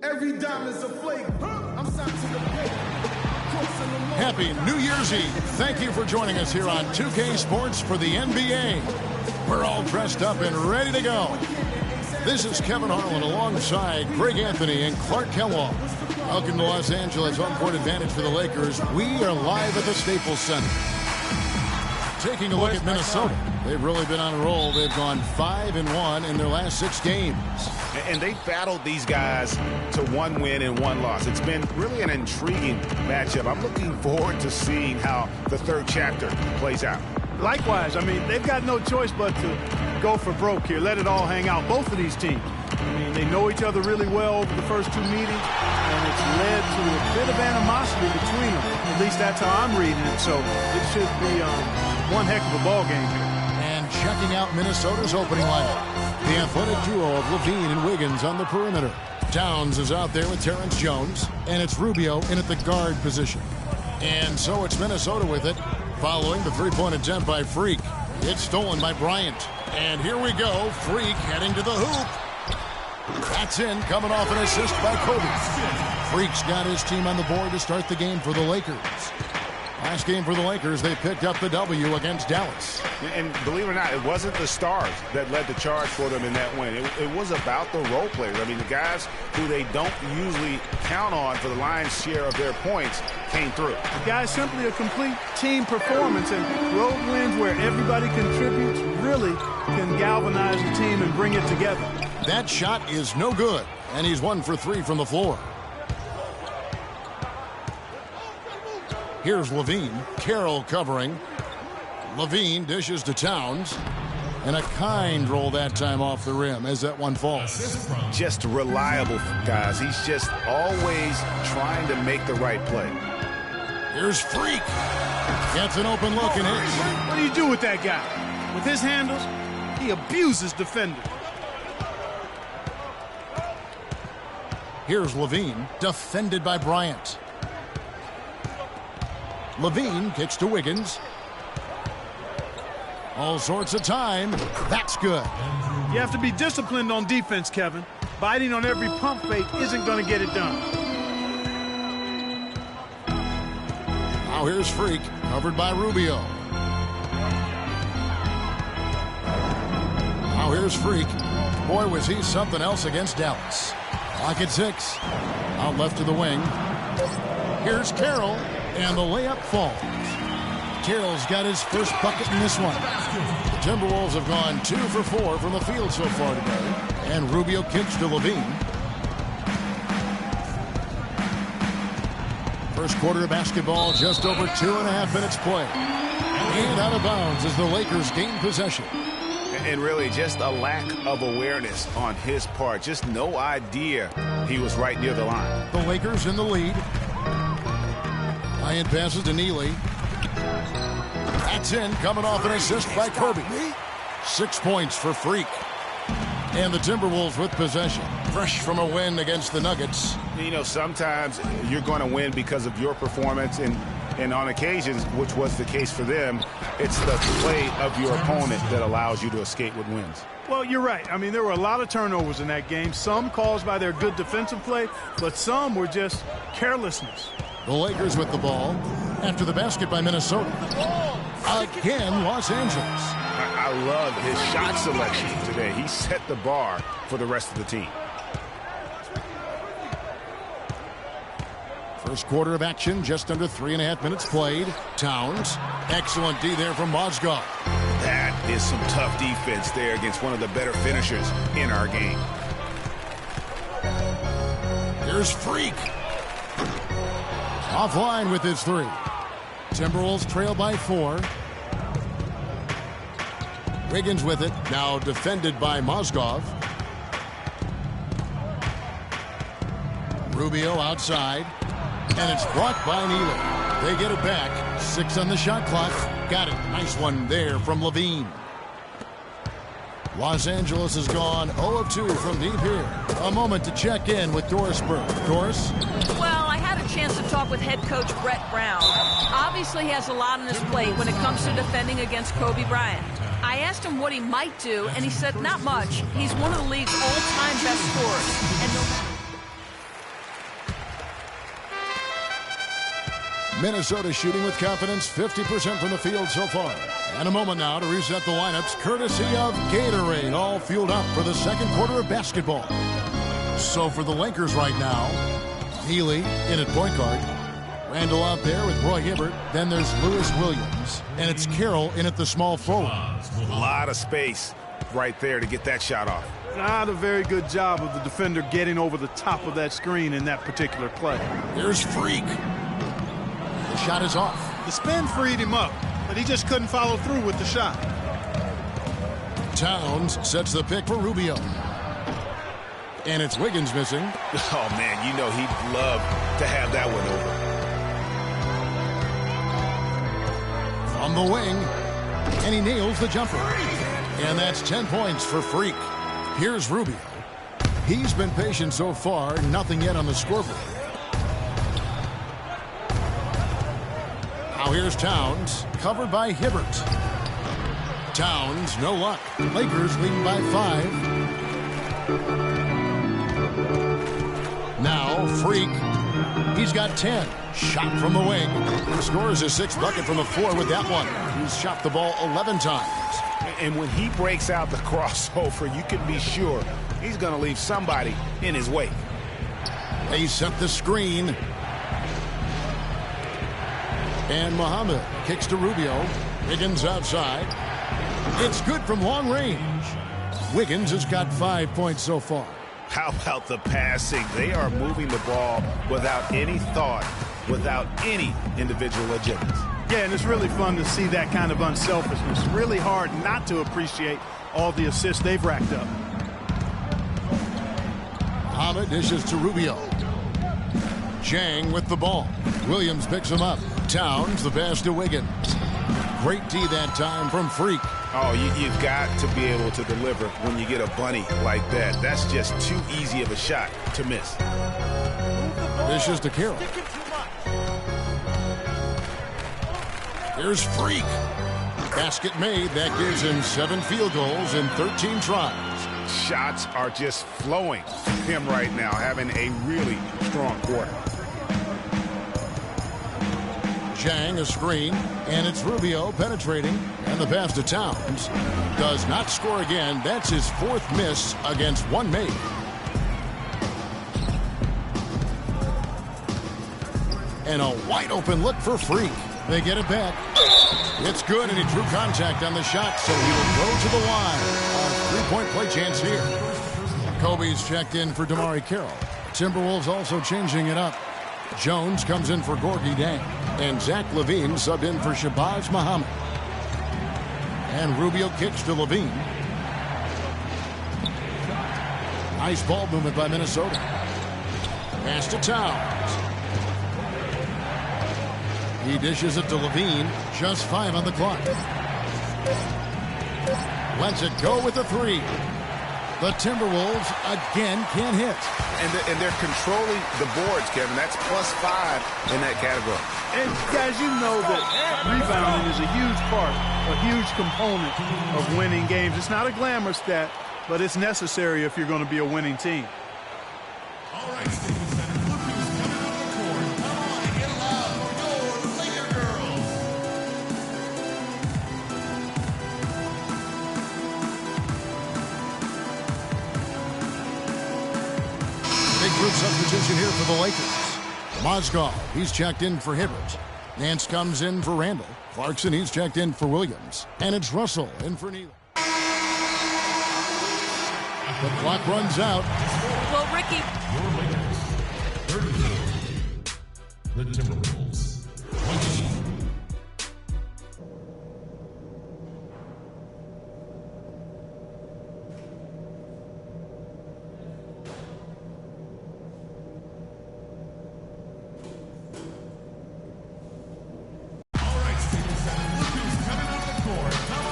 Every dime is a flake. I'm sent to the plate. Happy New Year's Eve. Thank you for joining us here on 2K Sports for the NBA. We're all dressed up and ready to go. This is Kevin Harlan alongside Greg Anthony and Clark Kellogg. Welcome to Los Angeles, home court advantage for the Lakers. We are live at the Staples Center. Taking a look at Minnesota. They've really been on a roll. They've gone 5-1 in their last 6 games. And they've battled these guys to 1 win and 1 loss. It's been really an intriguing matchup. I'm looking forward to seeing how the third chapter plays out. Likewise, I mean, they've got no choice but to go for broke here. Let it all hang out, both of these teams. I mean, they know each other really well over the first 2 meetings, and it's led to a bit of animosity between them. At least that's how I'm reading it. So it should be one heck of a ball game here. And checking out Minnesota's opening lineup. The athletic duo of Levine and Wiggins on the perimeter. Towns is out there with Terrence Jones, and it's Rubio in at the guard position. And so it's Minnesota with it, following the three-point attempt by Freak. It's stolen by Bryant. And here we go, Freak heading to the hoop. That's in, coming off an assist by Kobe. Freak's got his team on the board to start the game for the Lakers. Last game for the Lakers, they picked up the W against Dallas. And believe it or not, it wasn't the stars that led the charge for them in that win. It was about the role players. I mean, the guys who they don't usually count on for the lion's share of their points came through. The guy's simply a complete team performance, and road wins where everybody contributes really can galvanize the team and bring it together. That shot is no good, and he's 1 for 3 from the floor. Here's Levine. Carroll covering. Levine dishes to Towns. And a kind roll that time off the rim as that one falls. Just reliable, guys. He's just always trying to make the right play. Here's Freak. Gets an open look and hits. What do you do with that guy? With his handles, he abuses defenders. Here's Levine. Defended by Bryant. Levine kicks to Wiggins. All sorts of time. That's good. You have to be disciplined on defense, Kevin. Biting on every pump fake isn't going to get it done. Now here's Freak, covered by Rubio. Now here's Freak. Boy, was he something else against Dallas. Clock at 6. Out left to the wing. Here's Carroll. And the layup falls. Carroll's got his first bucket in this one. The Timberwolves have gone 2 for 4 from the field so far today. And Rubio kicks to Levine. First quarter of basketball, just over 2.5 minutes played. And out of bounds as the Lakers gain possession. And really just a lack of awareness on his part. Just no idea he was right near the line. The Lakers in the lead. Bryant passes to Neely. That's in, coming off an assist by Kobe. 6 points for Freak. And the Timberwolves with possession. Fresh from a win against the Nuggets. You know, sometimes you're going to win because of your performance, and on occasions, which was the case for them, it's the play of your opponent that allows you to escape with wins. Well, you're right. I mean, there were a lot of turnovers in that game. Some caused by their good defensive play, but some were just carelessness. The Lakers with the ball after the basket by Minnesota. Again, Los Angeles. I love his shot selection today. He set the bar for the rest of the team. First quarter of action, just under 3.5 minutes played. Towns. Excellent D there from Mozgov. That is some tough defense there against one of the better finishers in our game. Here's Freak. Offline with his 3. Timberwolves trail by 4. Wiggins with it. Now defended by Mozgov. Rubio outside. And it's blocked by Neely. They get it back. 6 on the shot clock. Got it. Nice one there from Levine. Los Angeles has gone 0 of 2 from deep here. A moment to check in with Doris Burke. Doris? Well, I had a chance to talk with head coach Brett Brown. Obviously, he has a lot on his plate when it comes to defending against Kobe Bryant. I asked him what he might do, and he said not much. He's one of the league's all-time best scorers. And Minnesota shooting with confidence, 50% from the field so far. And a moment now to reset the lineups, courtesy of Gatorade, all fueled up for the second quarter of basketball. So for the Lakers right now, Healy in at point guard. Randall out there with Roy Hibbert. Then there's Lewis Williams. And it's Carroll in at the small forward. A lot of space right there to get that shot off. Not a very good job of the defender getting over the top of that screen in that particular play. Here's Freak. The shot is off. The spin freed him up, but he just couldn't follow through with the shot. Towns sets the pick for Rubio. And it's Wiggins missing. Oh, man, you know he'd love to have that one over. From the wing, and he nails the jumper. And that's 10 points for Freak. Here's Rubio. He's been patient so far, nothing yet on the scoreboard. Now here's Towns, covered by Hibbert. Towns, no luck. Lakers leading by 5. Now, Freak. He's got 10. Shot from the wing. He scores his 6th bucket from the floor with that one. He's shot the ball 11 times. And when he breaks out the crossover, you can be sure he's going to leave somebody in his wake. They set the screen. And Muhammad kicks to Rubio. Wiggins outside. It's good from long range. Wiggins has got 5 points so far. How about the passing? They are moving the ball without any thought, without any individual agendas. Yeah, and it's really fun to see that kind of unselfishness. Really hard not to appreciate all the assists they've racked up. Muhammad dishes to Rubio. Chang with the ball. Williams picks him up. Towns the pass to Wiggins. Great D that time from Freak. Oh, you've got to be able to deliver when you get a bunny like that. That's just too easy of a shot to miss. Dishes to Carroll. Here's Freak. Basket made. That gives him 7 field goals in 13 tries. Shots are just flowing to him right now, having a really strong quarter. Chang a screen, and it's Rubio penetrating, and the pass to Towns. Does not score again. That's his 4th miss against 1 made. And a wide open look for Freak. They get it back. It's good, and he drew contact on the shot, so he will go to the line. A 3-point play chance here. Kobe's checked in for Damari Carroll. Timberwolves also changing it up. Jones comes in for Gorgie Dang. And Zach LaVine subbed in for Shabazz Muhammad. And Rubio kicks to LaVine. Nice ball movement by Minnesota. Pass to Towns. He dishes it to LaVine. Just 5 on the clock. Lets it go with a 3. The Timberwolves again can't hit. And they're controlling the boards, Kevin. That's +5 in that category. And guys, you know that rebounding is a huge part, a huge component of winning games. It's not a glamour stat, but it's necessary if you're going to be a winning team. All right, Staples Center, look who's coming on the court. Come on and get loud for your Laker girls. Big group substitution here for the Lakers. Mozgov, he's checked in for Hibbert. Nance comes in for Randall. Clarkson, he's checked in for Williams. And it's Russell in for Neal. The clock runs out. Well, Ricky. Your Lakers, 32. The Timberwolves, 20.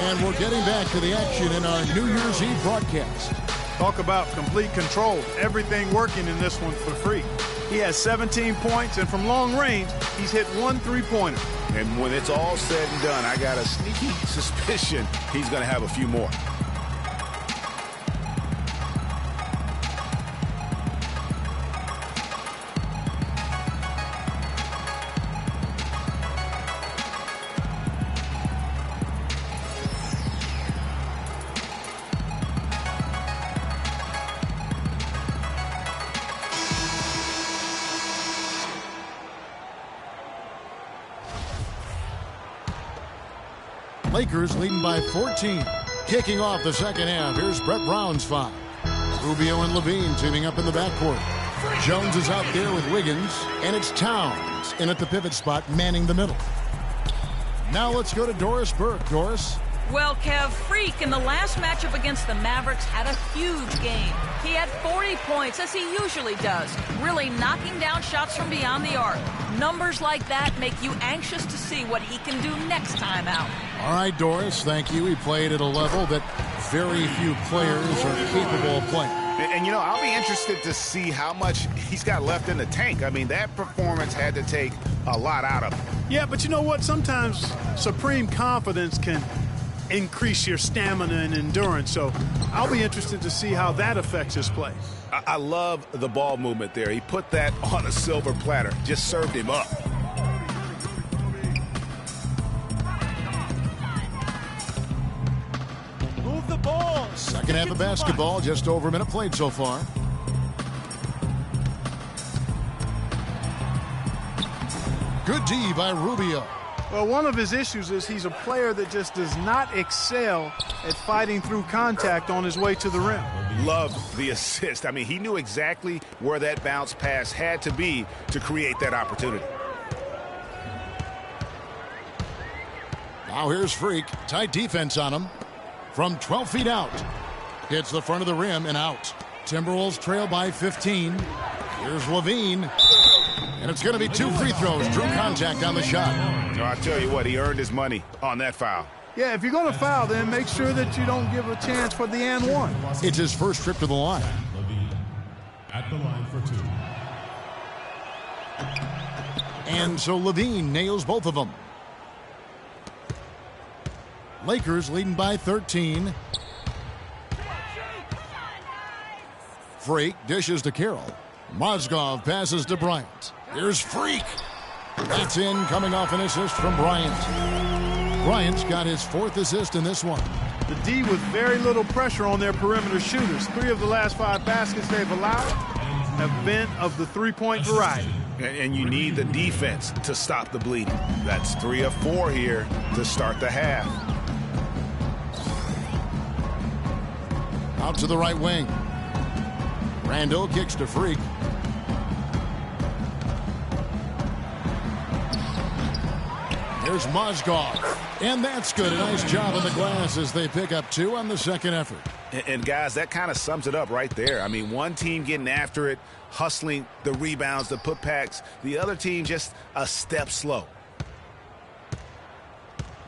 And we're getting back to the action in our New Year's Eve broadcast. Talk about complete control. Everything working in this one for Freak. He has 17 points, and from long range, he's hit 1 3-pointer. And when it's all said and done, I got a sneaky suspicion he's going to have a few more. Lakers leading by 14. Kicking off the second half, here's Brett Brown's foul. Rubio and Levine teaming up in the backcourt. Jones is out there with Wiggins, and it's Towns in at the pivot spot, manning the middle. Now let's go to Doris Burke. Doris? Well, Kev, Freak in the last matchup against the Mavericks had a huge game. He had 40 points, as he usually does, really knocking down shots from beyond the arc. Numbers like that make you anxious to see what he can do next time out. All right, Doris, thank you. He played at a level that very few players are capable of playing. And, you know, I'll be interested to see how much he's got left in the tank. I mean, that performance had to take a lot out of him. Yeah, but you know what? Sometimes supreme confidence can increase your stamina and endurance. So I'll be interested to see how that affects his play. I love the ball movement there. He put that on a silver platter. Just served him up. Move the ball. Second half of basketball, just over a minute played so far. Good D by Rubio. Well, one of his issues is he's a player that just does not excel at fighting through contact on his way to the rim. Love the assist. I mean, he knew exactly where that bounce pass had to be to create that opportunity. Now here's Freak. Tight defense on him. From 12 feet out. Hits the front of the rim and out. Timberwolves trail by 15. Here's Levine. And it's going to be 2 free throws. Drew contact on the shot. So I tell you what, he earned his money on that foul. Yeah, if you're going to foul, then make sure that you don't give a chance for the and one. It's his first trip to the line. Levine at the line for 2. And so Levine nails both of them. Lakers leading by 13. Freak dishes to Carroll. Mozgov passes to Bryant. Here's Freak. That's in, coming off an assist from Bryant. Bryant's got his 4th assist in this one. The D with very little pressure on their perimeter shooters. 3 of the last 5 baskets they've allowed have been of the three-point variety. And you need the defense to stop the bleeding. That's 3 of 4 here to start the half. Out to the right wing. Randall kicks to Freak. Here's Mozgov. And that's good. A nice job on the glass as they pick up 2 on the second effort. And guys, that kind of sums it up right there. I mean, one team getting after it, hustling the rebounds, the putbacks. The other team just a step slow.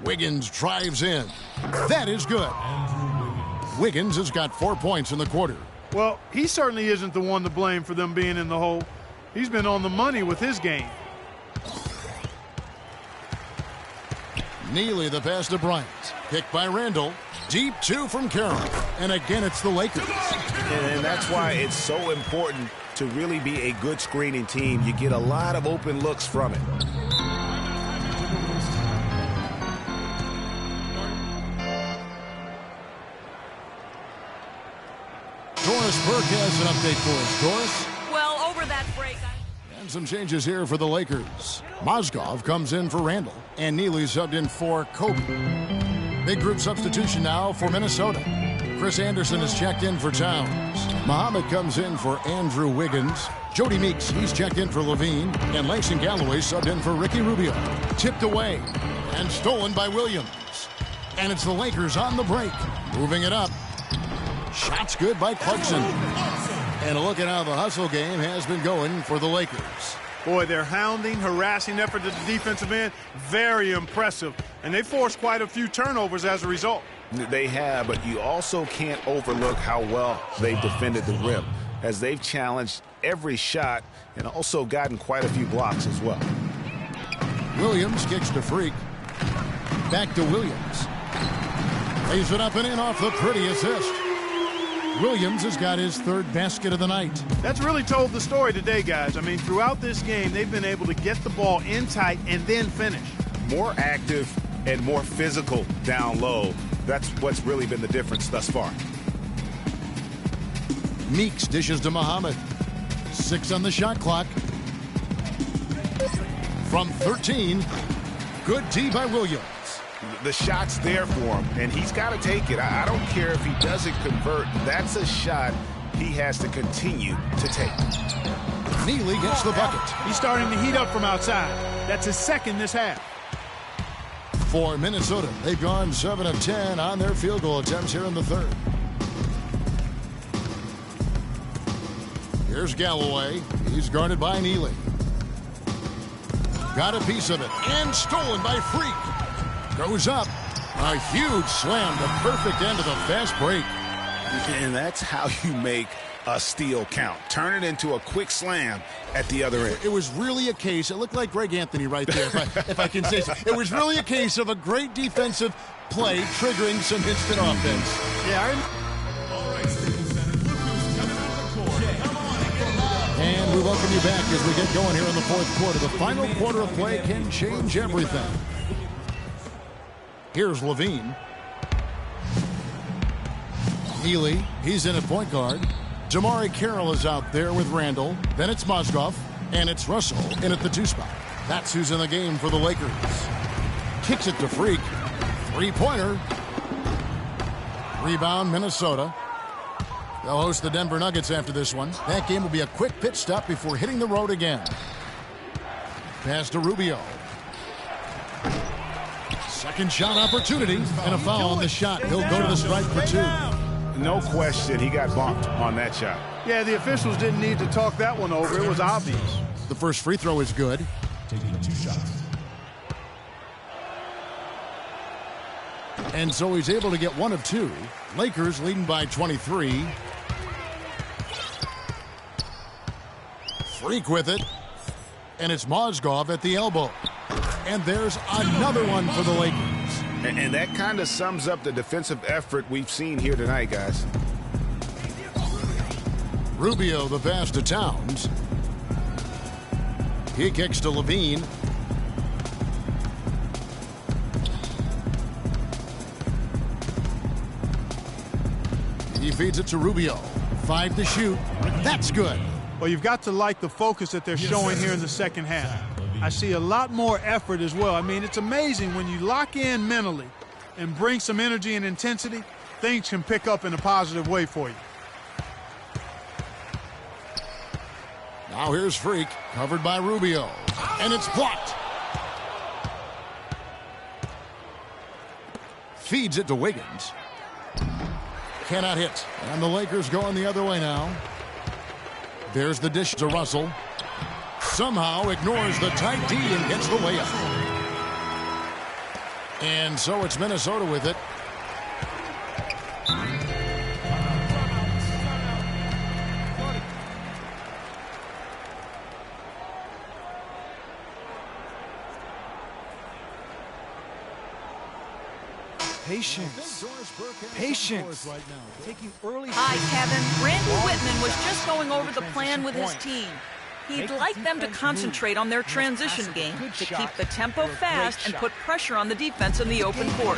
Wiggins drives in. That is good. Wiggins has got 4 points in the quarter. Well, he certainly isn't the one to blame for them being in the hole. He's been on the money with his game. Neely the pass to Bryant. Picked by Randall. Deep 2 from Carroll. And again, it's the Lakers. And that's why it's so important to really be a good screening team. You get a lot of open looks from it. Doris Burke has an update for us. Doris? Well, over that break, And some changes here for the Lakers. Mozgov comes in for Randall, and Neely subbed in for Kobe. Big group substitution now for Minnesota. Chris Anderson is checked in for Towns. Muhammad comes in for Andrew Wiggins. Jody Meeks, he's checked in for Levine. And Langston Galloway subbed in for Ricky Rubio. Tipped away and stolen by Williams. And it's the Lakers on the break. Moving it up. Shots good by Clarkson. And a look at how the hustle game has been going for the Lakers. Boy, their hounding, harassing effort at the defensive end, very impressive. And they forced quite a few turnovers as a result. They have, but you also can't overlook how well they've defended the rim, as they've challenged every shot and also gotten quite a few blocks as well. Williams kicks to Freak. Back to Williams. Lays it up and in off the pretty assist. Williams has got his 3rd basket of the night. That's really told the story today, guys. I mean, throughout this game, they've been able to get the ball in tight and then finish. More active and more physical down low. That's what's really been the difference thus far. Meeks dishes to Muhammad. 6 on the shot clock. From 13, good D by Williams. The shot's there for him, and he's got to take it. I don't care if he doesn't convert. That's a shot he has to continue to take. Neely gets the bucket. He's starting to heat up from outside. That's his second this half. For Minnesota, they've gone 7 of 10 on their field goal attempts here in the third. Here's Galloway. He's guarded by Neely. Got a piece of it, and stolen by Freak. Goes up. A huge slam, the perfect end of the fast break. And that's how you make a steal count. Turn it into a quick slam at the other end. It was really a case, it looked like Greg Anthony right there, if I can say so. It was really a case of a great defensive play triggering some instant offense. Yeah, All right, Staples Center. Look who's coming out of the court. Come on and get loud. And we welcome you back as we get going here in the fourth quarter. The final quarter of play can change everything. Here's Levine. Neely, he's in at point guard. Jamari Carroll is out there with Randall. Then it's Mozgov, and it's Russell in at the 2 spot. That's who's in the game for the Lakers. Kicks it to Freak. Three-pointer. Rebound, Minnesota. They'll host the Denver Nuggets after this one. That game will be a quick pit stop before hitting the road again. Pass to Rubio. Second shot opportunity, and a foul on the shot. He'll go to the stripe for 2. No question, he got bumped on that shot. yeah, the officials didn't need to talk that one over. It was obvious. The first free throw is good. Taking 2 shots. And so he's able to get 1 of 2. Lakers leading by 23. Freak with it. And it's Mozgov at the elbow. And there's another one for the Lakers. And that kind of sums up the defensive effort we've seen here tonight, guys. Rubio the pass to Towns. He kicks to Levine. He feeds it to Rubio. 5 to shoot. That's good. Well, you've got to like the focus that they're showing here in the second half. I see a lot more effort as well. I mean, it's amazing when you lock in mentally and bring some energy and intensity, things can pick up in a positive way for you. Now here's Freak, covered by Rubio. And it's blocked. Feeds it to Wiggins. Cannot hit. And the Lakers going the other way now. There's the dish to Russell. Somehow ignores the tight D and gets the layup. And so it's Minnesota with it. Patience. Patience. Taking early. Hi, Kevin. Randy Whitman was just going over the plan with his team. He'd like them to concentrate on their transition game, to keep the tempo fast and put pressure on the defense in the open court.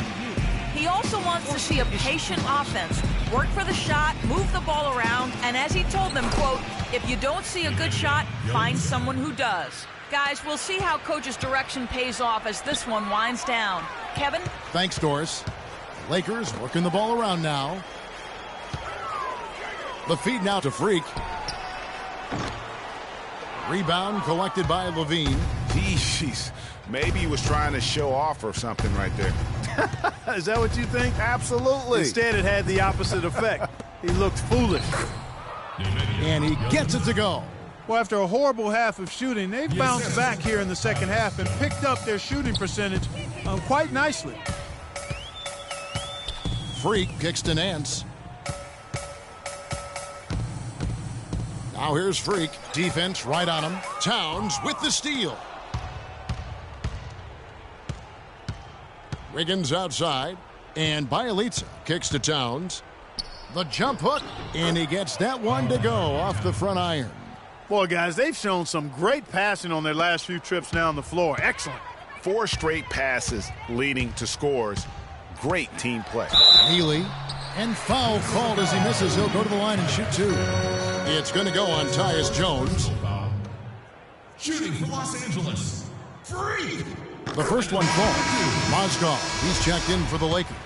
He also wants to see a patient offense, work for the shot, move the ball around, and as he told them, quote, if you don't see a good shot, find someone who does. Guys, we'll see how Coach's direction pays off as this one winds down. Kevin? Thanks, Doris. Lakers working the ball around now. The feed now to Freak. Rebound collected by Levine. Jeez, maybe he was trying to show off or something right there. Is that what you think? Absolutely. Instead, it had the opposite effect. He looked foolish. And he gets it to go. Well, after a horrible half of shooting, they've bounced back here in the second half and picked up their shooting percentage quite nicely. Freak kicks to Nance. Now here's Freak. Defense right on him. Towns with the steal. Wiggins outside. And Bielitsa kicks to Towns. The jump hook. And he gets that one to go off the front iron. Boy, guys, they've shown some great passing on their last few trips down the floor. Excellent. 4 straight passes leading to scores. Great team play. Neely. And foul called as he misses. He'll go to the line and shoot 2. It's going to go on Tyus Jones. Shooting for Los Angeles. Freak. The first one falls. Mozgov, he's checked in for the Lakers.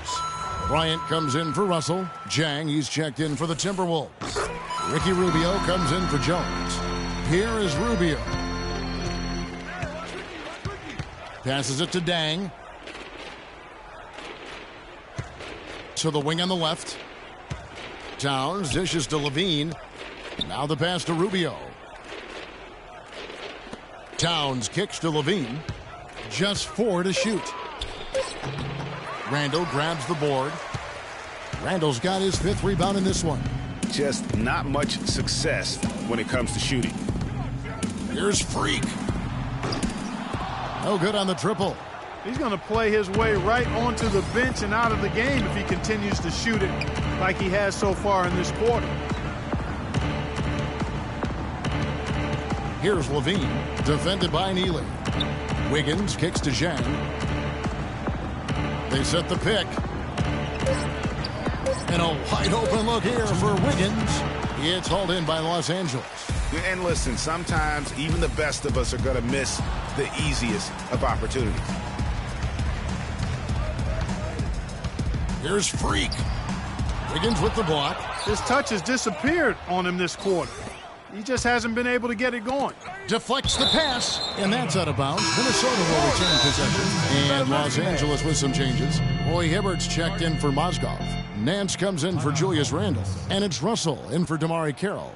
Bryant comes in for Russell. Jang, he's checked in for the Timberwolves. Ricky Rubio comes in for Jones. Here is Rubio. Passes it to Dang. To the wing on the left. Towns dishes to Levine. Now the pass to Rubio. Towns kicks to Levine. Just 4 to shoot. Randall grabs the board. Randall's got his 5th rebound in this one. Just not much success when it comes to shooting. Here's Freak. No good on the triple. He's going to play his way right onto the bench and out of the game if he continues to shoot it like he has so far in this quarter. Here's Levine, defended by Neely. Wiggins kicks to Zhang. They set the pick. And a wide open look here for Wiggins. It's hauled in by Los Angeles. And listen, sometimes even the best of us are going to miss the easiest of opportunities. Here's Freak. Wiggins with the block. His touch has disappeared on him this quarter. He just hasn't been able to get it going. Deflects the pass, and that's out of bounds. Minnesota will retain possession. And Los Angeles with some changes. Roy Hibbert's checked in for Mozgov. Nance comes in for Julius Randle. And it's Russell in for Damari Carroll.